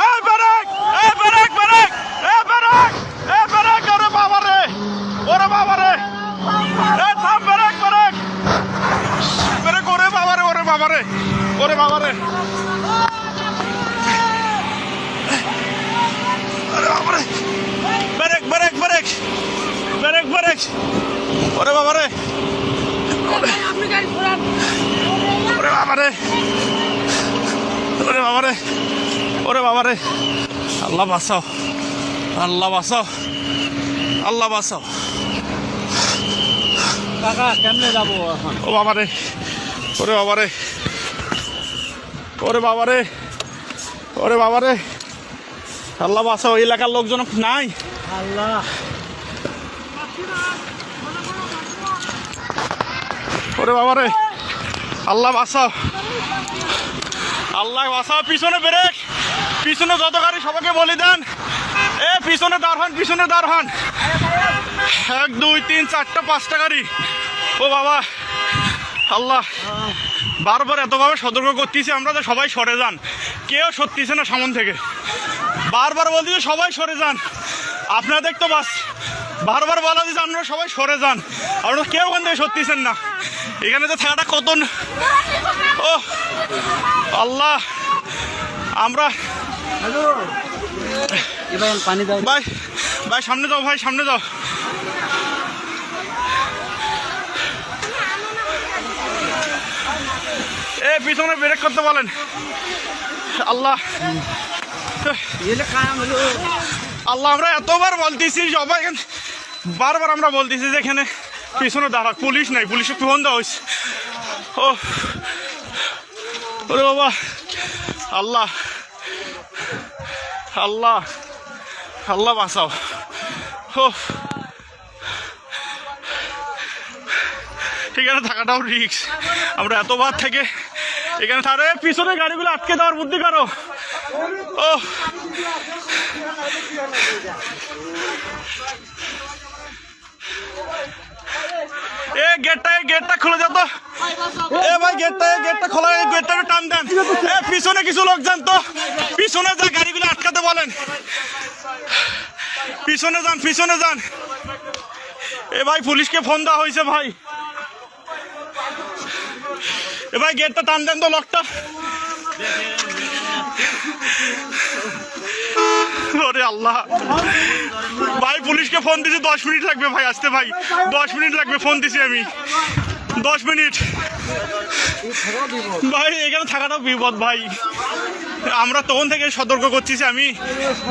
এই ব্রেক, এই break, break, এই ব্রেক, এই ব্রেক, ওরে বাবা রে, ওরে বাবা রে, এই থাম, ব্রেক, ব্রেক, ব্রেক, ওরে বাবা রে, ওরে বাবা রে, ওরে বাবা রে, ওরে বাবা রে, break, break, break, break, break, ওরে বাবা রে, ওরে বাবা রে, ওরে বাবা রে, ওরে বাবা রে, আল্লাহ বাঁচাও, আল্লাহ বাঁচাও, আল্লাহ বাঁচাও। কাকা কেমনে যাবো এখন? ও বাবা রে, ওরে বাবা রে, ওরে বাবা রে, ওরে বাবা রে, আল্লাহ বাঁচাও। এলাকার লোকজন নাই। আল্লাহ, ওরে বাবা রে, আল্লাহ বাঁচাও, আল্লাহ বাঁচাও। পিছনে ব্রেক, পিছনে যত গাড়ি সবাইকে বলি দেন, এ পিছনে দাঁড় হন, পিছনে দাঁড় হন। 1 2 3 4টা 5টা গাড়ি। ও বাবা, আল্লাহ বারবার এতভাবে সতর্ক করতেছি আমরা যে সবাই সরে যান, কেউ সরতেছে না সামন থেকে। বারবার বলতেছি সবাই সরে যান, আপনাদের তো বাস বারবার বলা দিচ্ছে আপনারা সবাই সরে যান, আপনারা কেউ ওখান থেকে সরতেছেন না। এখানে তো থাকাটা কত, ও আল্লাহ, আমরা পানি দাও ভাই, ভাই সামনে যাও, ভাই সামনে যাও। এ পিছনে ব্রেক করতে বলেন। আল্লাহ, আল্লাহ আমরা এতবার বলতেছি সবাই, বারবার আমরা বলতেছি যে এখানে পিছনে দাঁড়া, পুলিশ নাই, পুলিশে ফোন দেওয়া হয়েছে। ও ওরে বাবা, আল্লাহ, আল্লাহ, আল্লাহ বাঁচাও। ও এখানে থাকাটাও রিস্ক, আমরা এতবার থেকে এখানে তারে পিছনে গাড়িগুলো আটকে দেওয়ার বুদ্ধি করো। ও এ গেটটা খুলে যেত। এ ভাই গেটটা খোলা, গেটটা টান দেন। এ পিছনে কিছু লোক যান তো, পিছনে যা গাড়িগুলো আটকাতে বলেন, পিছনে যান, পিছনে যান। এ ভাই পুলিশকে ফোন দেওয়া হয়েছে ভাই। এ ভাই গেটটা টান দেন তো, লকটা। ওরে আল্লাহ, ভাই পুলিশকে ফোন দিছি, 10 মিনিট লাগবে ভাই আসতে, ভাই 10 মিনিট লাগবে, ফোন দিছি আমি 10 মিনিট। ভাই এখানে থাকাটাও বিপদ ভাই, আমরা তখন থেকে সতর্ক করছি আমি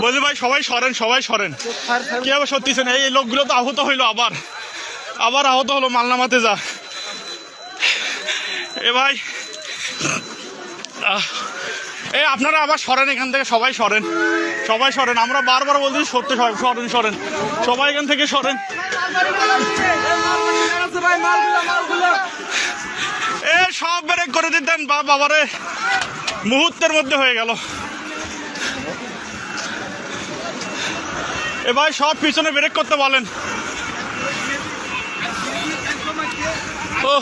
বলছি ভাই সবাই সরেন, সবাই সরেন, কে আবার সত্যিছে না। এই লোকগুলো তো আহত হইলো, আবার আহত হলো, মালনামাতে যা। এ ভাই এই আপনারা আবার সরেন, এখান থেকে সবাই সরেন, সবাই সরেন, আমরা বারবার বলছি সত্যি সরেন, সরেন সবাই এখান থেকে সরেন। এ সব ব্রেক করে দিতেন বাবারে, মুহূর্তের মধ্যে হয়ে গেল। এ ভাই সব পিছনে ব্রেক করতে বলেন। ও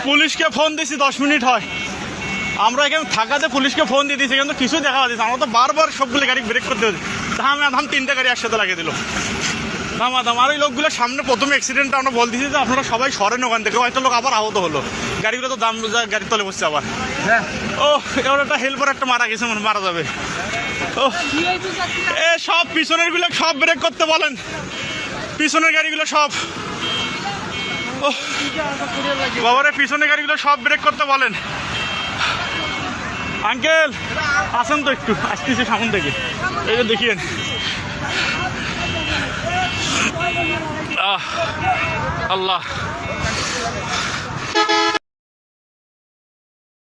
পুলিশকে ফোন দিছি, 10 মিনিট হয়, আমরা এখানে থাকাতে পুলিশকে ফোন দিয়ে দিয়েছি, কিন্তু কিছু দেখা যাচ্ছে, আমরা তো বারবার সবগুলো গাড়ি ব্রেক করতে হচ্ছে। ধাম 3টা গাড়ি একসাথে লাগিয়ে দিল, দাম। আর ওই লোকগুলো সামনে প্রথমে অ্যাক্সিডেন্টটা আমরা বলতেছি যে আপনারা সবাই সরেন ওখান থেকে, হয়তো লোক আবার আহত হলো, গাড়িগুলো তো দাম গাড়ির তলে বসছে আবার। ও এবার একটা হেল্পার একটা মারা গেছে, মারা যাবে। ও এ সব পিছনের গুলো সব ব্রেক করতে বলেন, পিছনের গাড়িগুলো সব। ও বাবারে, পিছনের গাড়িগুলো সব ব্রেক করতে বলেন। আঙ্কেল আসেন তো, একটু আসতেছে সামন থেকে, এই যে দেখিয়েন। আল্লাহ,